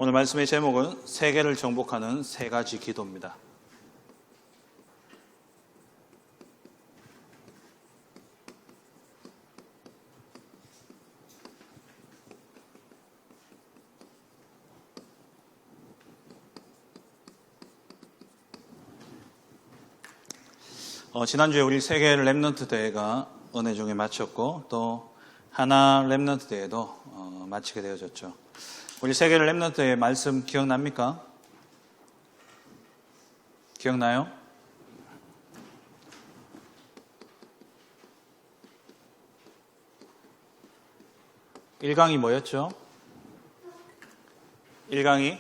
오늘 말씀의 제목은 세계를 정복하는 세 가지 기도입니다. 지난주에 우리 세계 렘넌트 대회가 은혜 중에 마쳤고 또 하나 렘넌트 대회도 마치게 되어졌죠. 우리 세계 렘넌트 대회 말씀 기억납니까? 기억나요? 일강이 뭐였죠? 1강이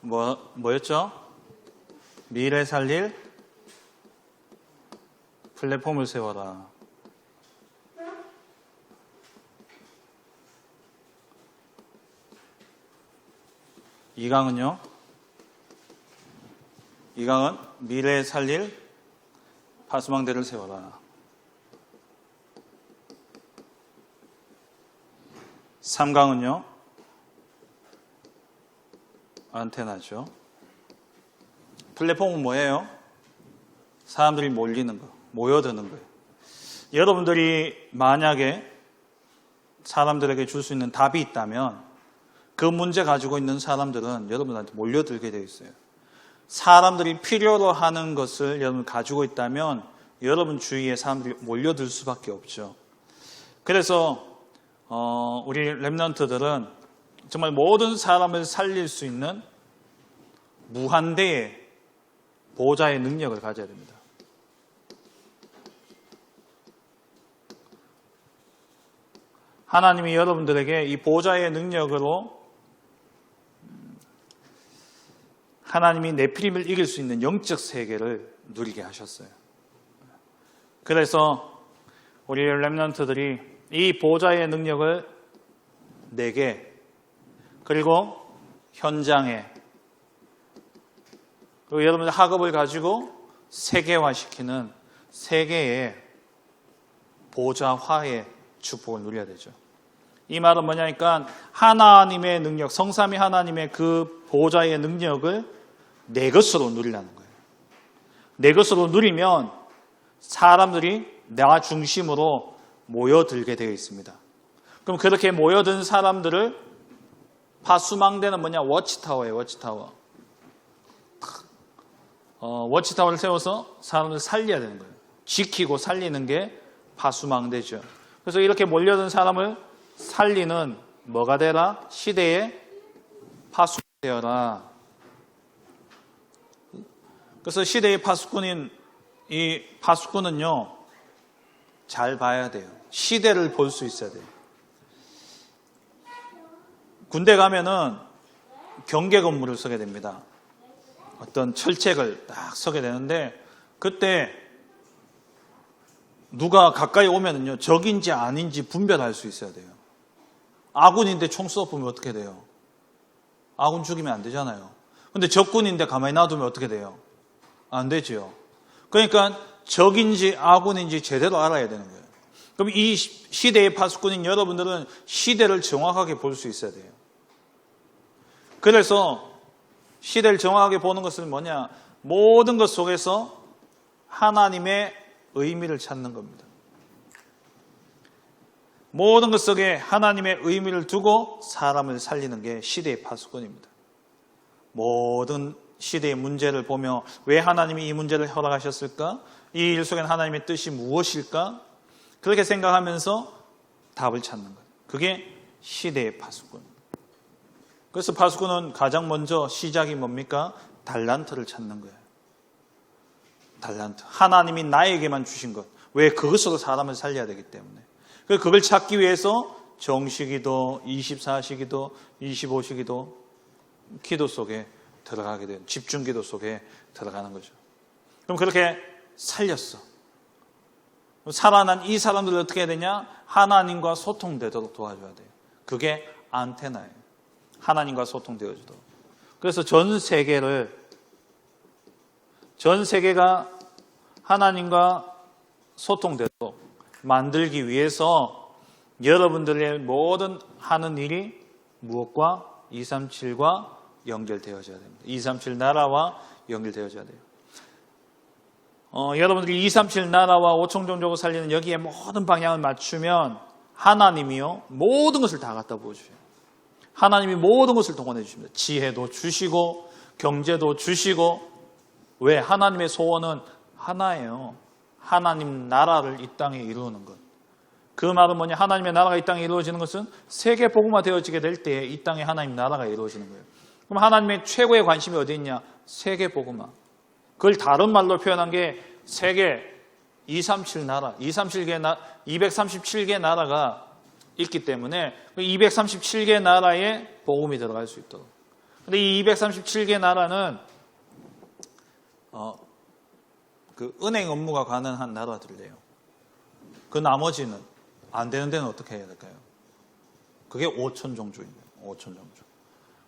뭐였죠? 미래 살릴 플랫폼을 세워라. 이 강은요? 이 강은 미래 살릴 파수망대를 세워라. 3강은요? 안테나죠. 플랫폼은 뭐예요? 사람들이 몰리는 거, 모여드는 거예요. 여러분들이 만약에 사람들에게 줄 수 있는 답이 있다면 그 문제 가지고 있는 사람들은 여러분한테 몰려들게 되어 있어요. 사람들이 필요로 하는 것을 여러분 가지고 있다면 여러분 주위에 사람들이 몰려들 수밖에 없죠. 그래서 우리 렘넌트들은 정말 모든 사람을 살릴 수 있는 무한대의 보호자의 능력을 가져야 됩니다. 하나님이 여러분들에게 이 보호자의 능력으로 하나님이 네피림을 이길 수 있는 영적 세계를 누리게 하셨어요. 그래서 우리 렘넌트들이 이 보호자의 능력을 내게 그리고 현장에 그리고 여러분들 학업을 가지고 세계화시키는 세계의 보호자화의 축복을 누려야 되죠. 이 말은 뭐냐니까 하나님의 능력, 성삼위 하나님의 그 보호자의 능력을 내 것으로 누리라는 거예요. 내 것으로 누리면 사람들이 나 중심으로 모여들게 되어 있습니다. 그럼 그렇게 모여든 사람들을 파수망대는 뭐냐? 워치타워예요. 워치타워. 워치타워를 세워서 사람들을 살려야 되는 거예요. 지키고 살리는 게 파수망대죠. 그래서 이렇게 몰려든 사람을 살리는 뭐가 되라? 시대의 파수꾼이 되어라. 그래서 시대의 파수꾼인 이 파수꾼은요, 잘 봐야 돼요. 시대를 볼 수 있어야 돼요. 군대 가면은 경계 건물을 서게 됩니다. 어떤 철책을 딱 서게 되는데 그때 누가 가까이 오면은요, 적인지 아닌지 분별할 수 있어야 돼요. 아군인데 총 쏘면 어떻게 돼요? 아군 죽이면 안 되잖아요. 근데 적군인데 가만히 놔두면 어떻게 돼요? 안 되죠. 그러니까 적인지 아군인지 제대로 알아야 되는 거예요. 그럼 이 시대의 파수꾼인 여러분들은 시대를 정확하게 볼 수 있어야 돼요. 그래서 시대를 정확하게 보는 것은 뭐냐? 모든 것 속에서 하나님의 의미를 찾는 겁니다. 모든 것 속에 하나님의 의미를 두고 사람을 살리는 게 시대의 파수꾼입니다. 모든 시대의 문제를 보며 왜 하나님이 이 문제를 허락하셨을까? 이 일 속엔 하나님의 뜻이 무엇일까? 그렇게 생각하면서 답을 찾는 거예요. 그게 시대의 파수꾼. 그래서 파수꾼은 가장 먼저 시작이 뭡니까? 달란트를 찾는 거예요. 달란트. 하나님이 나에게만 주신 것. 왜? 그것으로 사람을 살려야 되기 때문에. 그걸 찾기 위해서 정시기도, 24시기도, 25시기도, 기도 속에 들어가게 돼요. 집중기도 속에 들어가는 거죠. 그럼 그렇게 살렸어. 살아난 이 사람들을 어떻게 해야 되냐? 하나님과 소통되도록 도와줘야 돼요. 그게 안테나예요. 하나님과 소통되어주도록. 그래서 전 세계가 하나님과 소통되도록 만들기 위해서 여러분들의 모든 하는 일이 무엇과? 237과 연결되어져야 됩니다. 237 나라와 연결되어져야 돼요. 여러분들이 237 나라와 5천 종족을 살리는 여기에 모든 방향을 맞추면 하나님이요 모든 것을 다 갖다 부어주셔요. 하나님이 모든 것을 동원해 주십니다. 지혜도 주시고 경제도 주시고. 왜? 하나님의 소원은 하나예요. 하나님 나라를 이 땅에 이루는 것. 그 말은 뭐냐? 하나님의 나라가 이 땅에 이루어지는 것은 세계 복음화 되어지게 될 때 이 땅에 하나님 나라가 이루어지는 거예요. 그럼 하나님의 최고의 관심이 어디 있냐? 세계 복음화. 그걸 다른 말로 표현한 게 세계 237 나라, 237개 나라가 있기 때문에 237개 나라에 복음이 들어갈 수 있도록. 근데 이 237개 나라는 그 은행 업무가 가능한 나라들이에요. 그 나머지는 안 되는 데는 어떻게 해야 될까요? 그게 5천 종족입니다. 5천 종족.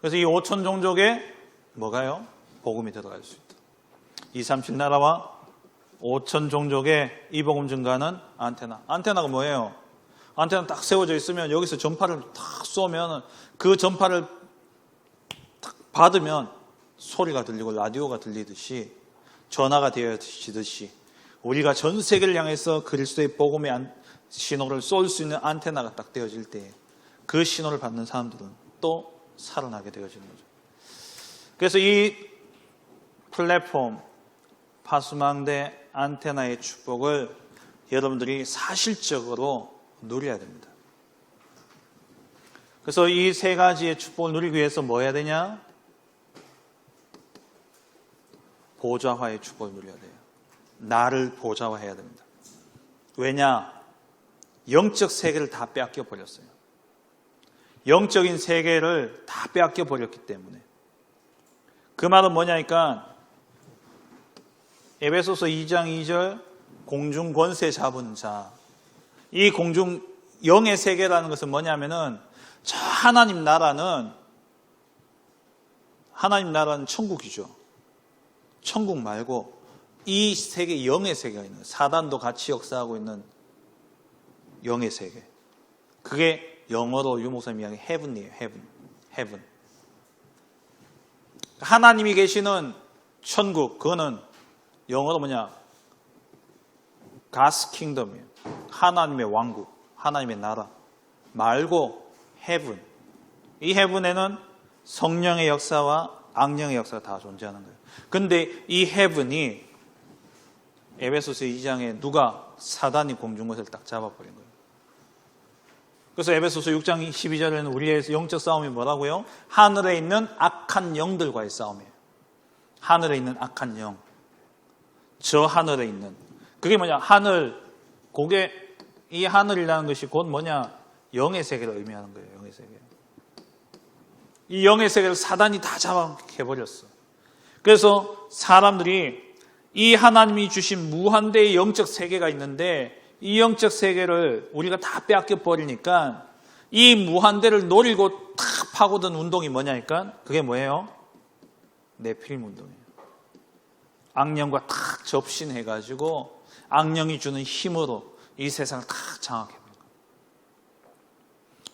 그래서 이 5천 종족에 뭐가요? 복음이 들어갈 수 있다. 237 나라와 5천 종족의 이 복음 증가는 안테나. 안테나가 뭐예요? 안테나 딱 세워져 있으면 여기서 전파를 탁 쏘면 그 전파를 탁 받으면 소리가 들리고 라디오가 들리듯이 전화가 되어지듯이 우리가 전 세계를 향해서 그리스도의 복음의 신호를 쏠 수 있는 안테나가 딱 되어질 때 그 신호를 받는 사람들은 또 살아나게 되어지는 거죠. 그래서 이 플랫폼 파수망대 안테나의 축복을 여러분들이 사실적으로 누려야 됩니다. 그래서 이 세 가지의 축복을 누리기 위해서 뭐 해야 되냐? 보좌화의 축복을 누려야 돼요. 나를 보좌화해야 됩니다. 왜냐? 영적 세계를 다 빼앗겨 버렸어요. 영적인 세계를 다 빼앗겨 버렸기 때문에. 그 말은 뭐냐니까 에베소서 2장 2절 공중 권세 잡은 자. 이 공중 영의 세계라는 것은 뭐냐면은 저 하나님 나라는 천국이죠. 천국 말고 이 세계 영의 세계가 있는 거예요. 사단도 같이 역사하고 있는 영의 세계. 그게 영어로 유목사님 이야기 heaven이에요. heaven. 하나님이 계시는 천국, 그거는 영어로 뭐냐? God's kingdom이에요. 하나님의 왕국, 하나님의 나라 말고 heaven. 이 heaven에는 성령의 역사와 악령의 역사가 다 존재하는 거예요. 근데 이 heaven이 에베소서 2장에 누가 사단이 공중것을 딱 잡아버린 거예요. 그래서 에베소서 6장 12절에는 우리의 영적 싸움이 뭐라고요? 하늘에 있는 악한 영들과의 싸움이에요. 하늘에 있는 악한 영. 저 하늘에 있는. 그게 뭐냐? 하늘, 그게 이 하늘이라는 것이 곧 뭐냐? 영의 세계를 의미하는 거예요. 영의 세계. 이 영의 세계를 사단이 다 잡아해버렸어. 그래서 사람들이 이 하나님이 주신 무한대의 영적 세계가 있는데 이 영적 세계를 우리가 다 빼앗겨 버리니까 이 무한대를 노리고 탁 파고든 운동이 뭐냐니까 그게 뭐예요? 네피림 운동이에요. 악령과 탁 접신해가지고 악령이 주는 힘으로 이 세상을 탁 장악해버린 거예요.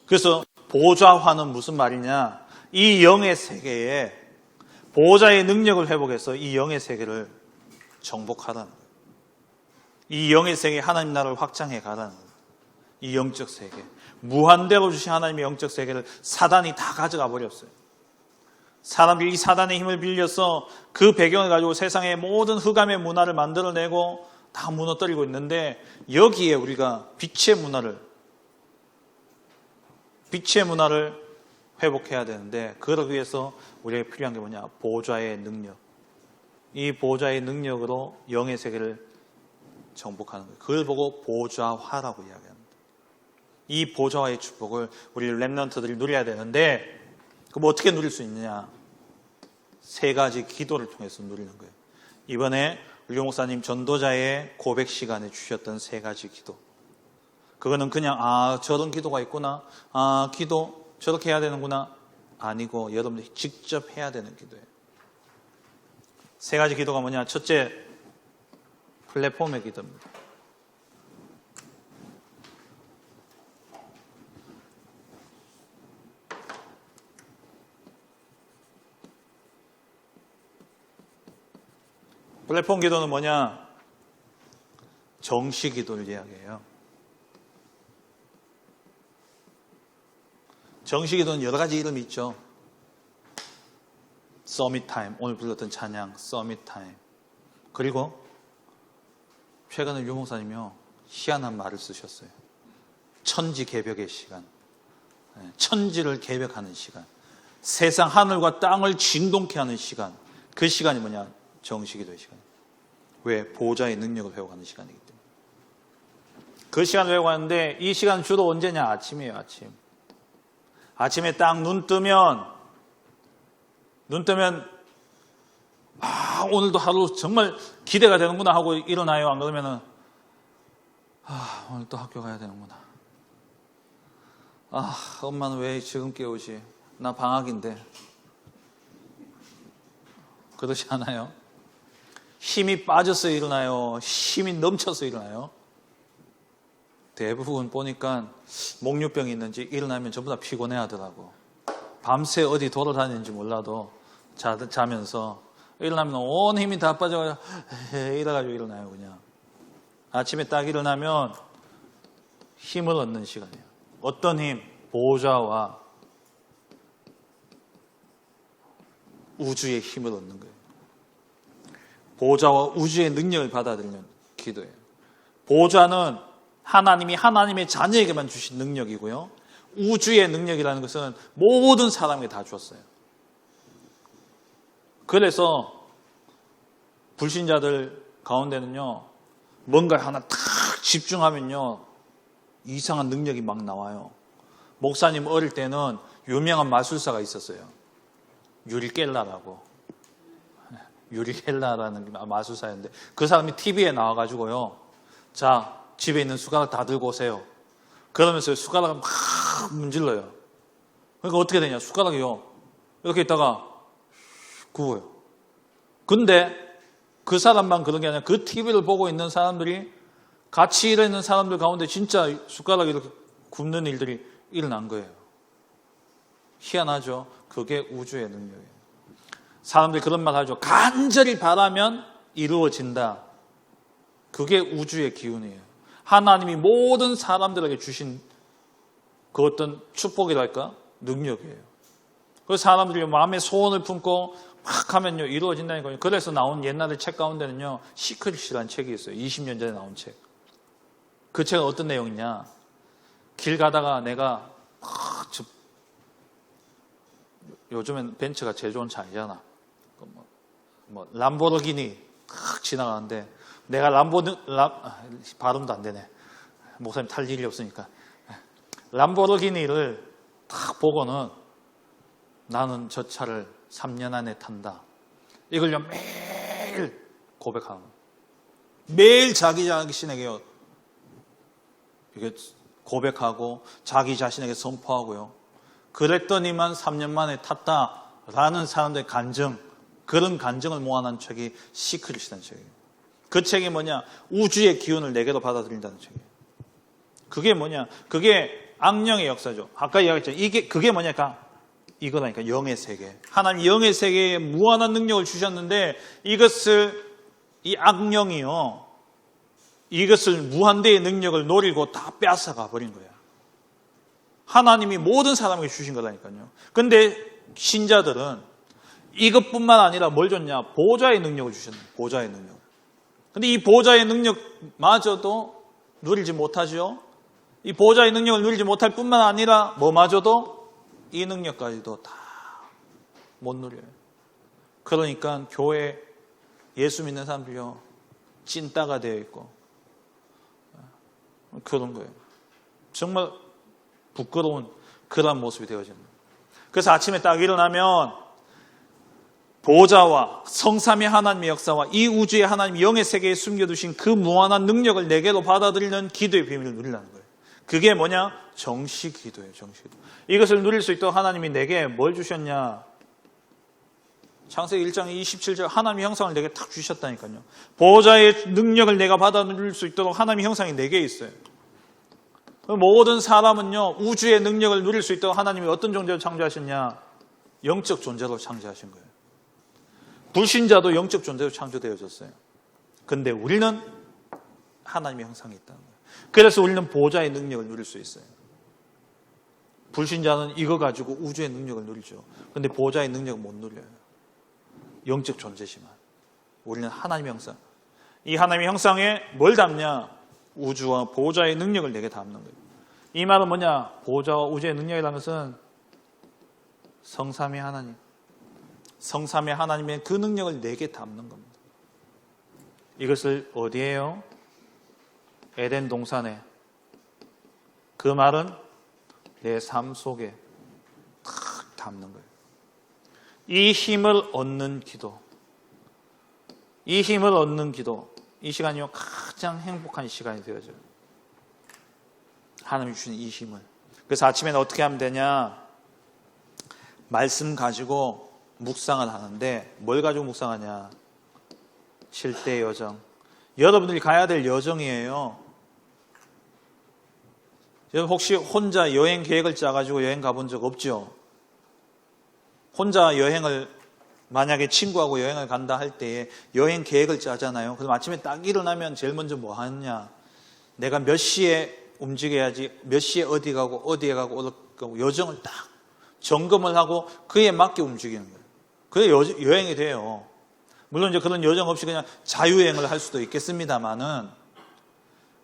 그래서 보좌화는 무슨 말이냐? 이 영의 세계에 보좌의 능력을 회복해서 이 영의 세계를 정복하라는 거예요. 이 영의 세계 하나님 나라를 확장해 가라는 거예요. 이 영적 세계. 무한대로 주신 하나님의 영적 세계를 사단이 다 가져가 버렸어요. 사람들이 이 사단의 힘을 빌려서 그 배경을 가지고 세상의 모든 흑암의 문화를 만들어내고 다 무너뜨리고 있는데 여기에 우리가 빛의 문화를 회복해야 되는데 그러기 위해서 우리에게 필요한 게 뭐냐? 보좌의 능력. 이 보좌의 능력으로 영의 세계를 정복하는 거예요. 그걸 보고 보좌화라고 이야기합니다. 이 보좌화의 축복을 우리 렘넌트들이 누려야 되는데 그럼 어떻게 누릴 수 있느냐? 세 가지 기도를 통해서 누리는 거예요. 이번에 류 목사님 전도자의 고백 시간에 주셨던 세 가지 기도. 그거는 그냥 저런 기도가 있구나. 기도 저렇게 해야 되는구나. 아니고 여러분들이 직접 해야 되는 기도예요. 세 가지 기도가 뭐냐? 첫째, 플랫폼의 기도입니다. 플랫폼 기도는 뭐냐? 정시 기도를 이야기해요. 정시 기도는 여러 가지 이름이 있죠. 서밋 타임, 오늘 불렀던 찬양 서밋 타임. 그리고 최근에 유 목사님이요, 희한한 말을 쓰셨어요. 천지 개벽의 시간. 천지를 개벽하는 시간. 세상 하늘과 땅을 진동케 하는 시간. 그 시간이 뭐냐? 정시기도의 시간. 왜? 보좌의 능력을 회복하는 시간이기 때문에. 그 시간을 회복하는데 이 시간 주로 언제냐? 아침이에요. 아침. 아침에 딱 눈 뜨면 오늘도 하루 정말 기대가 되는구나 하고 일어나요. 안 그러면은 오늘 또 학교 가야 되는구나. 엄마는 왜 지금 깨우지? 나 방학인데. 그렇지 않아요? 힘이 빠져서 일어나요? 힘이 넘쳐서 일어나요? 대부분 보니까 목류병이 있는지 일어나면 전부 다 피곤해 하더라고. 밤새 어디 돌아다니는지 몰라도 자면서 일어나면 온 힘이 다 빠져가지고 이래가지고 일어나요. 그냥 아침에 딱 일어나면 힘을 얻는 시간이에요. 어떤 힘? 보좌와 우주의 힘을 얻는 거예요. 보좌와 우주의 능력을 받아들이는 기도예요. 보좌는 하나님이 하나님의 자녀에게만 주신 능력이고요. 우주의 능력이라는 것은 모든 사람에게 다 주었어요. 그래서 불신자들 가운데는요, 뭔가 하나 탁 집중하면요, 이상한 능력이 막 나와요. 목사님 어릴 때는 유명한 마술사가 있었어요. 유리켈라라고. 유리켈라라는 마술사였는데 그 사람이 TV에 나와가지고요, 자, 집에 있는 숟가락 다 들고 오세요. 그러면서 숟가락을 막 문질러요. 그러니까 어떻게 되냐? 숟가락이요, 이렇게 있다가 구워요. 근데 그 사람만 그런 게 아니라 그 TV를 보고 있는 사람들이, 같이 일하는 사람들 가운데 진짜 숟가락이 이렇게 굽는 일들이 일어난 거예요. 희한하죠? 그게 우주의 능력이에요. 사람들이 그런 말 하죠. 간절히 바라면 이루어진다. 그게 우주의 기운이에요. 하나님이 모든 사람들에게 주신 그 어떤 축복이랄까? 능력이에요. 그래서 사람들이 마음의 소원을 품고 막 하면요, 이루어진다니까요. 그래서 나온 옛날에 책 가운데는요, 시크릿이라는 책이 있어요. 20년 전에 나온 책. 그 책은 어떤 내용이냐? 길 가다가 내가 요즘엔 벤츠가 제일 좋은 차 아니잖아. 람보르기니 지나가는데 내가 발음도 안 되네. 목사님 탈 일이 없으니까. 람보르기니를 딱 보고는 나는 저 차를 3년 안에 탄다. 이걸요 매일 고백하는 거예요. 매일 자기 자신에게요, 이게 고백하고 자기 자신에게 선포하고요. 그랬더니만 3년 만에 탔다라는 사람들의 간증, 그런 간증을 모아놓은 책이 시크릿이라는 책이에요. 그 책이 뭐냐? 우주의 기운을 내게도 받아들인다는 책이에요. 그게 뭐냐? 그게 악령의 역사죠. 아까 이야기했잖아요. 그게 뭐냐니까 이거라니까, 영의 세계. 하나님 영의 세계에 무한한 능력을 주셨는데 이 악령이요, 이것을 무한대의 능력을 노리고 다 뺏어가 버린 거야. 하나님이 모든 사람에게 주신 거라니까요. 근데 신자들은 이것뿐만 아니라 뭘 줬냐? 보좌의 능력을 주셨네. 보좌의 능력. 근데 이 보좌의 능력마저도 누리지 못하죠. 이 보좌의 능력을 누리지 못할 뿐만 아니라 뭐마저도 이 능력까지도 다 못 누려요. 그러니까 교회 예수 믿는 사람들이요, 찐따가 되어 있고 그런 거예요. 정말 부끄러운 그런 모습이 되어집니다. 그래서 아침에 딱 일어나면 보좌와 성삼위 하나님의 역사와 이 우주의 하나님 영의 세계에 숨겨두신 그 무한한 능력을 내게로 받아들이는 기도의 비밀을 누리라는 거예요. 그게 뭐냐? 정시기도예요. 정시기도. 이것을 누릴 수 있도록 하나님이 내게 뭘 주셨냐? 창세기 1장 27절 하나님의 형상을 내게 탁 주셨다니까요. 보좌의 능력을 내가 받아 누릴 수 있도록 하나님의 형상이 내게 있어요. 모든 사람은요, 우주의 능력을 누릴 수 있도록 하나님이 어떤 존재로 창조하셨냐? 영적 존재로 창조하신 거예요. 불신자도 영적 존재로 창조되어졌어요. 근데 우리는 하나님의 형상이 있다는 거예요. 그래서 우리는 보호자의 능력을 누릴 수 있어요. 불신자는 이거 가지고 우주의 능력을 누리죠. 근데 보호자의 능력은 못 누려요. 영적 존재지만. 우리는 하나님의 형상. 이 하나님의 형상에 뭘 담냐? 우주와 보호자의 능력을 내게 담는 거예요. 이 말은 뭐냐? 보호자와 우주의 능력이라는 것은 성삼위 하나님. 성삼위 하나님의 그 능력을 내게 담는 겁니다. 이것을 어디에요? 에덴 동산에. 그 말은 내 삶 속에 탁 담는 거예요. 이 힘을 얻는 기도. 이 힘을 얻는 기도. 이 시간이요 가장 행복한 시간이 되어져요. 하나님이 주신 이 힘을. 그래서 아침에는 어떻게 하면 되냐? 말씀 가지고 묵상을 하는데 뭘 가지고 묵상하냐? 쉴 때 여정. 여러분들이 가야 될 여정이에요. 여러분 혹시 혼자 여행 계획을 짜가지고 여행 가본 적 없죠? 혼자 여행을 만약에 친구하고 여행을 간다 할 때에 여행 계획을 짜잖아요. 그럼 아침에 딱 일어나면 제일 먼저 뭐 하느냐? 내가 몇 시에 움직여야지, 몇 시에 어디 가고 어디에 가고 어디 가고 여정을 딱 점검을 하고 그에 맞게 움직이는 거예요. 그게 여행이 돼요. 물론 이제 그런 여정 없이 그냥 자유여행을 할 수도 있겠습니다만은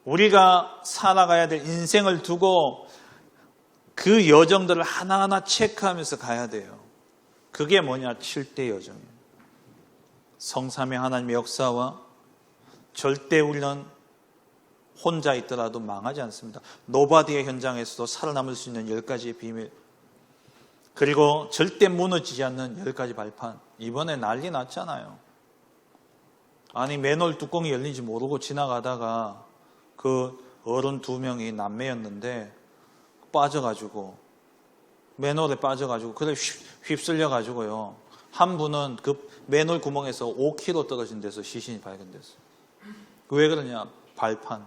우리가 살아가야 될 인생을 두고 그 여정들을 하나하나 체크하면서 가야 돼요. 그게 뭐냐? 7대 여정이에요. 성삼위 하나님의 역사와 절대 우리는 혼자 있더라도 망하지 않습니다. 노바디의 현장에서도 살아남을 수 있는 10가지의 비밀. 그리고 절대 무너지지 않는 10가지 발판. 이번에 난리 났잖아요. 아니 맨홀 뚜껑이 열린지 모르고 지나가다가 그 어른 2명이 남매였는데 빠져가지고 맨홀에 빠져가지고 그래 휩쓸려가지고요. 한 분은 그 맨홀 구멍에서 5km 떨어진 데서 시신이 발견됐어요. 왜 그러냐? 발판.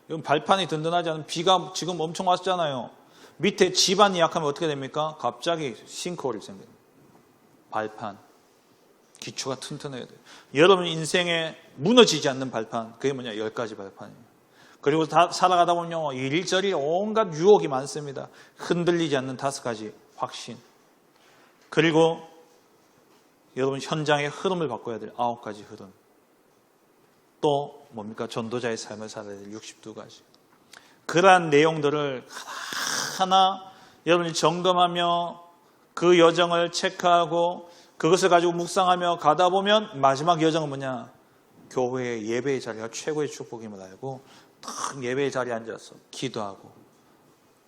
이건 발판이 든든하지 않으면 비가 지금 엄청 왔잖아요. 밑에 지반이 약하면 어떻게 됩니까? 갑자기 싱크홀이 생겨요. 발판. 기초가 튼튼해야 돼요. 여러분 인생에 무너지지 않는 발판. 그게 뭐냐? 10가지 발판이에요. 그리고 살아가다 보면요. 이리저리 온갖 유혹이 많습니다. 흔들리지 않는 5가지 확신. 그리고 여러분 현장의 흐름을 바꿔야 될 9가지 흐름. 또 뭡니까? 전도자의 삶을 살아야 될 62가지. 그러한 내용들을 하나하나 여러분이 점검하며 그 여정을 체크하고 그것을 가지고 묵상하며 가다 보면 마지막 여정은 뭐냐? 교회의 예배의 자리가 최고의 축복임을 알고 딱 예배의 자리에 앉아서 기도하고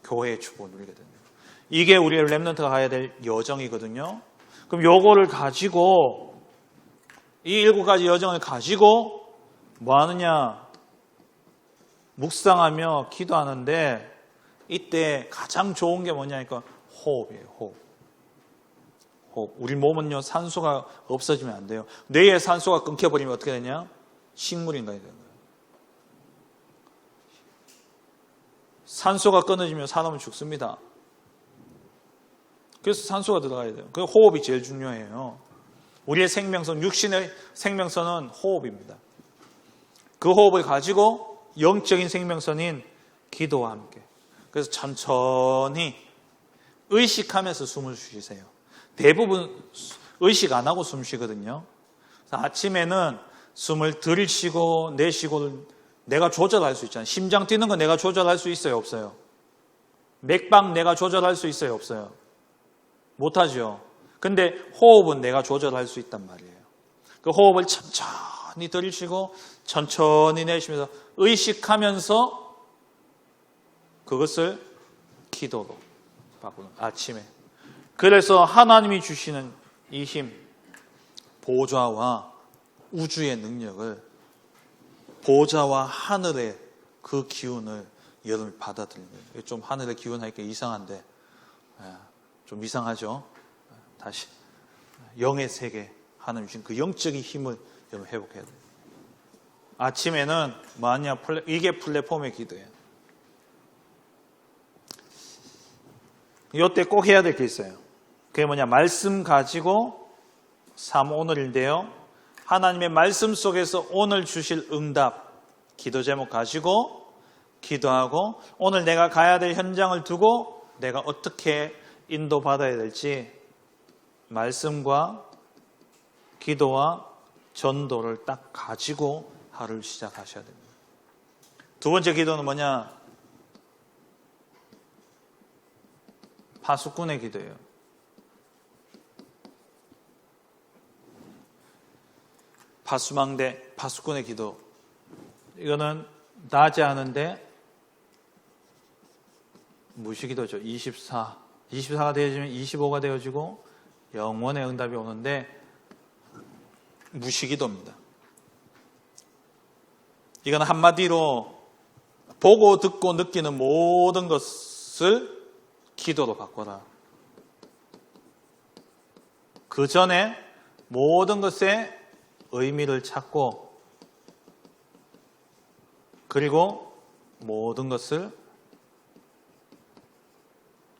교회의 축복을 누리게 됩니다. 이게 우리의 렘넌트가 가야 될 여정이거든요. 그럼 요거를 가지고 이 7가지 여정을 가지고 뭐 하느냐? 묵상하며 기도하는데 이때 가장 좋은 게 뭐냐니까 호흡이에요. 호흡. 우리 몸은요 산소가 없어지면 안 돼요. 뇌에 산소가 끊겨버리면 어떻게 되냐? 식물인간이 되는 거예요. 산소가 끊어지면 사람은 죽습니다. 그래서 산소가 들어가야 돼요. 그 호흡이 제일 중요해요. 우리의 생명선, 육신의 생명선은 호흡입니다. 그 호흡을 가지고 영적인 생명선인 기도와 함께. 그래서 천천히 의식하면서 숨을 쉬세요. 대부분 의식 안 하고 숨 쉬거든요. 아침에는 숨을 들이쉬고 내쉬고를 내가 조절할 수 있잖아요. 심장 뛰는 거 내가 조절할 수 있어요? 없어요? 맥박 내가 조절할 수 있어요? 없어요? 못하죠. 근데 호흡은 내가 조절할 수 있단 말이에요. 그 호흡을 천천히 들이쉬고 천천히 내쉬면서 의식하면서 그것을 기도로 바꾸는 아침에. 그래서 하나님이 주시는 이 힘, 보좌와 우주의 능력을, 보좌와 하늘의 그 기운을 여러분이 받아들이는 거예요. 좀 하늘의 기운 하니까 이상한데 좀 이상하죠? 다시 영의 세계, 하나님 주신 그 영적인 힘을 여러분 회복해야 돼요. 아침에는 뭐하냐? 이게 플랫폼의 기도예요. 이때 꼭 해야 될 게 있어요. 그게 뭐냐? 말씀 가지고 3 오늘인데요. 하나님의 말씀 속에서 오늘 주실 응답, 기도 제목 가지고 기도하고 오늘 내가 가야 될 현장을 두고 내가 어떻게 인도받아야 될지 말씀과 기도와 전도를 딱 가지고 하루를 시작하셔야 됩니다. 두 번째 기도는 뭐냐? 파수꾼의 기도예요. 파수망대, 파수꾼의 기도. 이거는 낮에 하는데 무시기도죠. 24가 되어지면 25가 되어지고 영원의 응답이 오는데 무시기도입니다. 이건 한마디로 보고 듣고 느끼는 모든 것을 기도로 바꿔라. 그 전에 모든 것에 의미를 찾고 그리고 모든 것을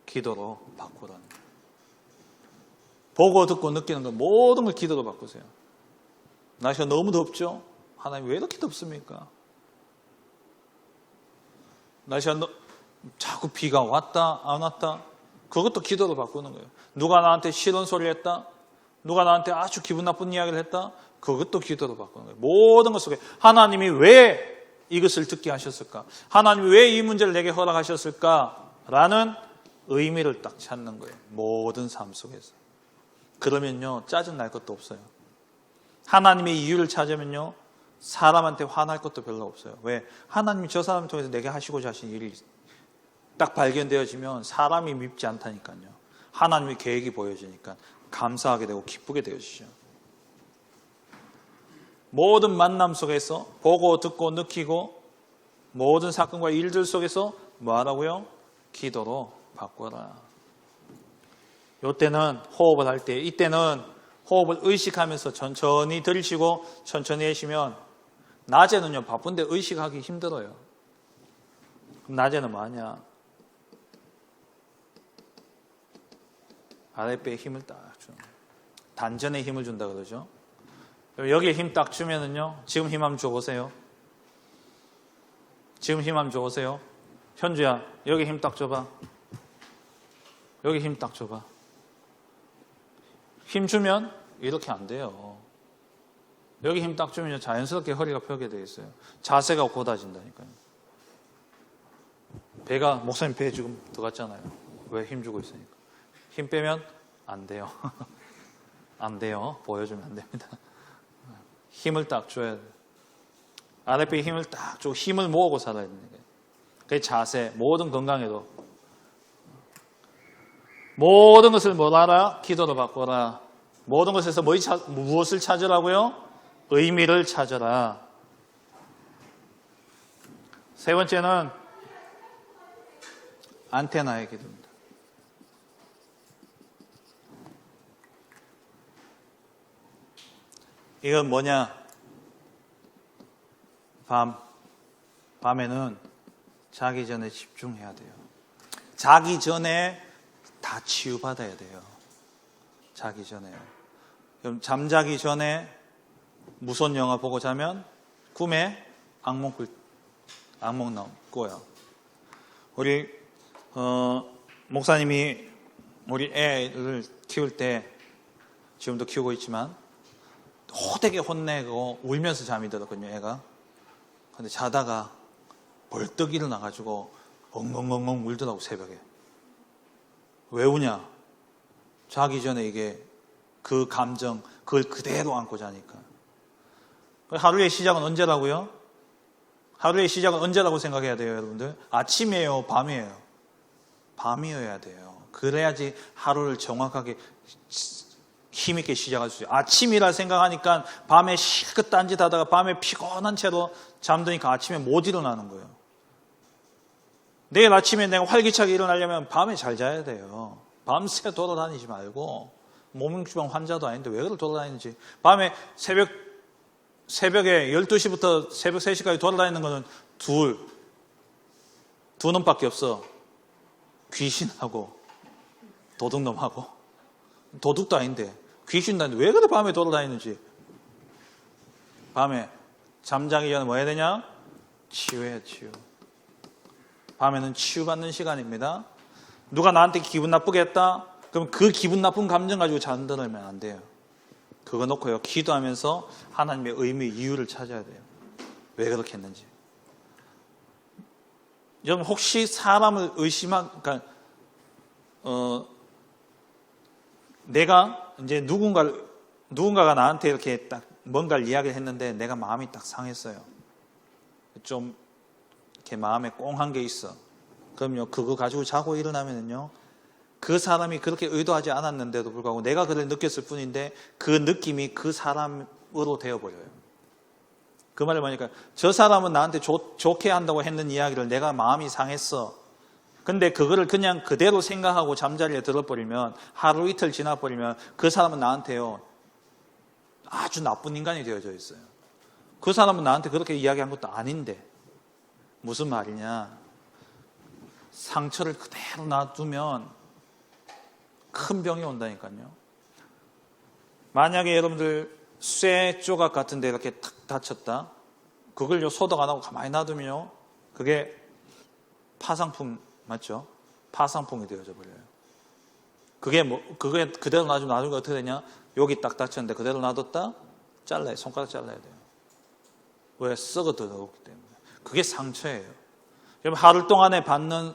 기도로 바꾸라는 거예요. 보고 듣고 느끼는 것 모든 걸 기도로 바꾸세요. 날씨가 너무 덥죠? 하나님 왜 이렇게 덥습니까? 날씨가 자꾸 비가 왔다 안 왔다 그것도 기도로 바꾸는 거예요. 누가 나한테 싫은 소리를 했다, 누가 나한테 아주 기분 나쁜 이야기를 했다, 그것도 기도로 바꾸는 거예요. 모든 것 속에 하나님이 왜 이것을 듣게 하셨을까? 하나님이 왜 이 문제를 내게 허락하셨을까? 라는 의미를 딱 찾는 거예요. 모든 삶 속에서. 그러면요 짜증 날 것도 없어요. 하나님의 이유를 찾으면요 사람한테 화날 것도 별로 없어요. 왜? 하나님이 저 사람을 통해서 내게 하시고자 하신 일이 딱 발견되어지면 사람이 밉지 않다니까요. 하나님의 계획이 보여지니까 감사하게 되고 기쁘게 되어지죠. 모든 만남 속에서 보고 듣고 느끼고 모든 사건과 일들 속에서 뭐 하라고요? 기도로 바꿔라. 이때는 호흡을 할 때, 이때는 호흡을 의식하면서 천천히 들이쉬고 천천히 내쉬면 낮에는요 바쁜데 의식하기 힘들어요. 그럼 낮에는 뭐 하냐? 아랫배에 힘을 딱 주는 거예요. 단전에 힘을 준다 그러죠. 여기에 힘 딱 주면은요 지금 힘 한번 줘보세요. 지금 힘 한번 줘보세요. 현주야 여기 힘 딱 줘봐. 여기 힘 딱 줘봐. 힘 주면 이렇게 안 돼요. 여기 힘 딱 주면 자연스럽게 허리가 펴게 되어 있어요. 자세가 곧아진다니까요. 배가 목사님 배 지금 들어갔잖아요. 왜? 힘 주고 있으니까. 힘 빼면 안 돼요. 안 돼요. 보여주면 안 됩니다. 힘을 딱 줘야 돼요. 아랫배에 힘을 딱 주고 힘을 모으고 살아야 됩니다. 그 자세, 모든 건강에도 모든 것을 뭐하라? 기도로 바꿔라. 모든 것에서 무엇을 찾으라고요? 의미를 찾아라. 세 번째는 안테나의 기도입니다. 이건 뭐냐? 밤에는 자기 전에 집중해야 돼요. 자기 전에 다 치유받아야 돼요. 자기 전에. 그럼 잠자기 전에 무서운 영화 보고 자면 꿈에 악몽 나고요. 우리 목사님이 우리 애를 키울 때 지금도 키우고 있지만 호되게 혼내고 울면서 잠이 들었거든요. 애가. 근데 자다가 벌떡 일어나가지고 엉엉엉엉 울더라고 새벽에. 왜 우냐? 자기 전에 이게 그 감정 그걸 그대로 안고 자니까. 하루의 시작은 언제라고요? 하루의 시작은 언제라고 생각해야 돼요, 여러분들? 아침이에요, 밤이에요? 밤이어야 돼요. 그래야지 하루를 정확하게 힘있게 시작할 수 있어요. 아침이라 생각하니까 밤에 실컷 딴짓하다가 밤에 피곤한 채로 잠드니까 아침에 못 일어나는 거예요. 내일 아침에 내가 활기차게 일어나려면 밤에 잘 자야 돼요. 밤새 돌아다니지 말고. 모명주병 환자도 아닌데 왜 그걸 돌아다니는지. 밤에 새벽에 12시부터 새벽 3시까지 돌아다니는 거는 두 놈밖에 없어. 귀신하고 도둑놈하고. 도둑도 아닌데 귀신 다니는데 왜 그래 밤에 돌아다니는지. 밤에 잠자기 전에 뭐 해야 되냐? 치유해야 치유. 밤에는 치유받는 시간입니다. 누가 나한테 기분 나쁘게 했다? 그럼 그 기분 나쁜 감정 가지고 잠들면 안 돼요. 그거 놓고요. 기도하면서 하나님의 의미, 이유를 찾아야 돼요. 왜 그렇게 했는지. 여러분 혹시 사람을 그러니까 내가 이제 누군가가 나한테 이렇게 딱 뭔가를 이야기를 했는데 내가 마음이 딱 상했어요. 좀 이렇게 마음에 꽁한 게 있어. 그럼요, 그거 가지고 자고 일어나면은요, 그 사람이 그렇게 의도하지 않았는데도 불구하고 내가 그걸 느꼈을 뿐인데 그 느낌이 그 사람으로 되어버려요. 그 말이 뭐니까 저 사람은 나한테 좋게 한다고 했는 이야기를 내가 마음이 상했어. 근데 그거를 그냥 그대로 생각하고 잠자리에 들어버리면 하루 이틀 지나버리면 그 사람은 나한테요 아주 나쁜 인간이 되어져 있어요. 그 사람은 나한테 그렇게 이야기한 것도 아닌데 무슨 말이냐, 상처를 그대로 놔두면 큰 병이 온다니까요. 만약에 여러분들 쇠 조각 같은 데 이렇게 탁 다쳤다, 그걸 소독 안 하고 가만히 놔두면요 그게 파상풍 맞죠? 파상풍이 되어져 버려요. 그게 그대로 놔두면 어떻게 되냐? 여기 딱 다쳤는데 그대로 놔뒀다? 잘라요. 손가락 잘라야 돼요. 왜? 썩어 들어오기 때문에. 그게 상처예요. 여러분 하루 동안에 받는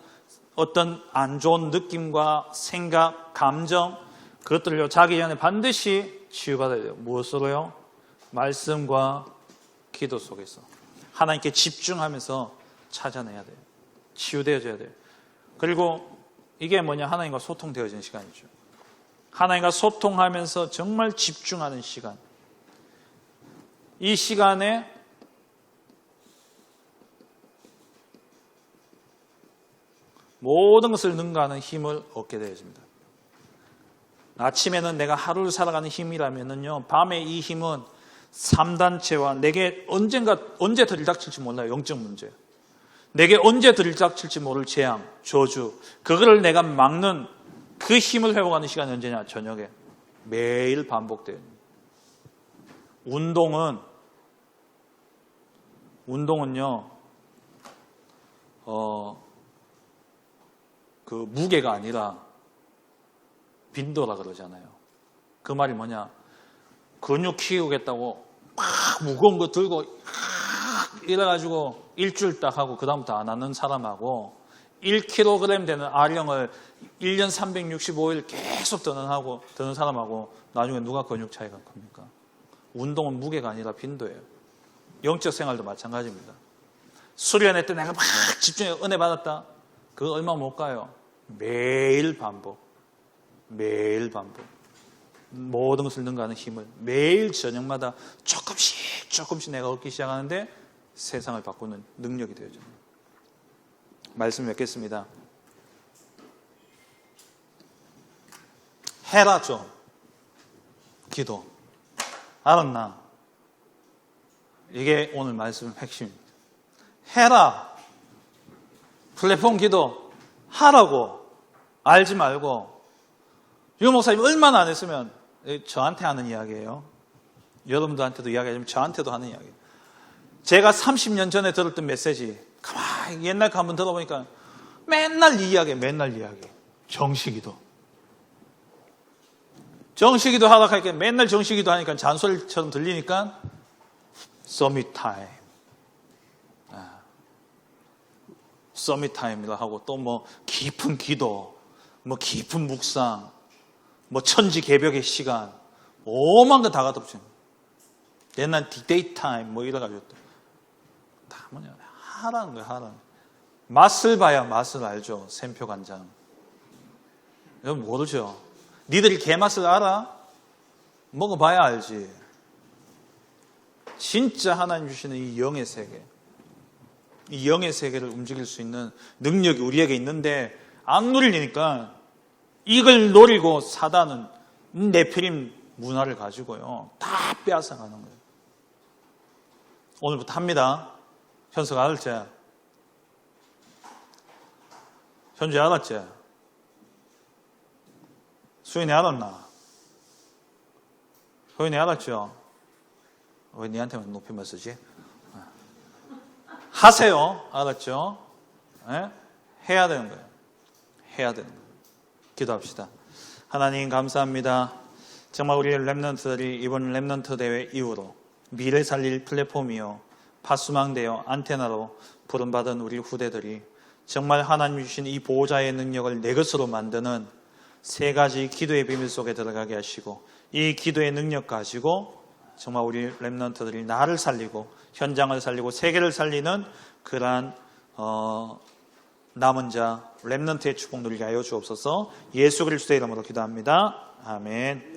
어떤 안 좋은 느낌과 생각, 감정, 그것들을요 자기 전에 반드시 치유받아야 돼요. 무엇으로요? 말씀과 기도 속에서 하나님께 집중하면서 찾아내야 돼요. 치유되어져야 돼요. 그리고 이게 뭐냐? 하나님과 소통되어지는 시간이죠. 하나님과 소통하면서 정말 집중하는 시간. 이 시간에 모든 것을 능가하는 힘을 얻게 되어집니다. 아침에는 내가 하루를 살아가는 힘이라면요, 밤에 이 힘은 3단체와 내게 언제 들이닥칠지 몰라요. 영적 문제. 내게 언제 들이닥칠지 모를 재앙, 저주, 그거를 내가 막는 그 힘을 회복하는 시간이 언제냐? 저녁에. 매일 반복돼요. 운동은요, 그 무게가 아니라 빈도라 그러잖아요. 그 말이 뭐냐? 근육 키우겠다고 막 무거운 거 들고 이래가지고 일주일 딱 하고 그 다음부터 안 하는 사람하고 1kg 되는 아령을 1년 365일 계속 드는 사람하고 나중에 누가 근육 차이가 큽니까? 운동은 무게가 아니라 빈도예요. 영적 생활도 마찬가지입니다. 수련회 때 내가 막 집중해 은혜 받았다. 그거 얼마 못 가요. 매일 반복. 매일 반복. 모든 것을 능가하는 힘을 매일 저녁마다 조금씩 내가 얻기 시작하는데 세상을 바꾸는 능력이 되어져요. 말씀 맺겠습니다. 해라 좀. 기도. 알았나? 이게 오늘 말씀 핵심입니다. 해라. 플랫폼 기도 하라고. 알지 말고. 유 목사님 얼마나 안 했으면 저한테 하는 이야기예요. 여러분들한테도 이야기하지만 저한테도 하는 이야기예요. 제가 30년 전에 들었던 메시지 가만히 옛날 거 한번 들어보니까 맨날 이 이야기. 정식기도. 정식기도 하라고 하니까 맨날 정식기도 하니까 잔소리처럼 들리니까 서밋 타임. 서밋 타임이라 하고 또 뭐 깊은 기도, 뭐 깊은 묵상, 뭐 천지 개벽의 시간, 오만 거 다 갖다 붙이는. 옛날 디데이 타임 뭐 이래가지고 다 뭐냐 하라는 거야. 하라는. 맛을 봐야 맛을 알죠. 샘표 간장. 여러분 모르죠. 니들이 개맛을 알아? 먹어봐야 알지. 진짜 하나님 주시는 이 영의 세계, 이 영의 세계를 움직일 수 있는 능력이 우리에게 있는데 안 누리니까 이걸 노리고 사단은 네피림 문화를 가지고요 다 빼앗아가는 거예요. 오늘부터 합니다. 현석 알았지? 현주 알았지? 수인이 알았나? 호연이 알았죠? 왜 니한테만 높임말 쓰지? 하세요. 알았죠? 네? 해야 되는 거예요. 해야 되는 거예요. 기도합시다. 하나님 감사합니다. 정말 우리 렘넌트들이 이번 렘넌트 대회 이후로 미래 살릴 플랫폼이요, 파수망되어 안테나로 부름받은 우리 후대들이 정말 하나님 주신 이 보호자의 능력을 내 것으로 만드는 세 가지 기도의 비밀 속에 들어가게 하시고, 이 기도의 능력 가지고 정말 우리 렘넌트들이 나를 살리고 현장을 살리고 세계를 살리는 그러한 남은 자 렘넌트의 축복 누리게 하여 주옵소서. 예수 그리스도의 이름으로 기도합니다. 아멘.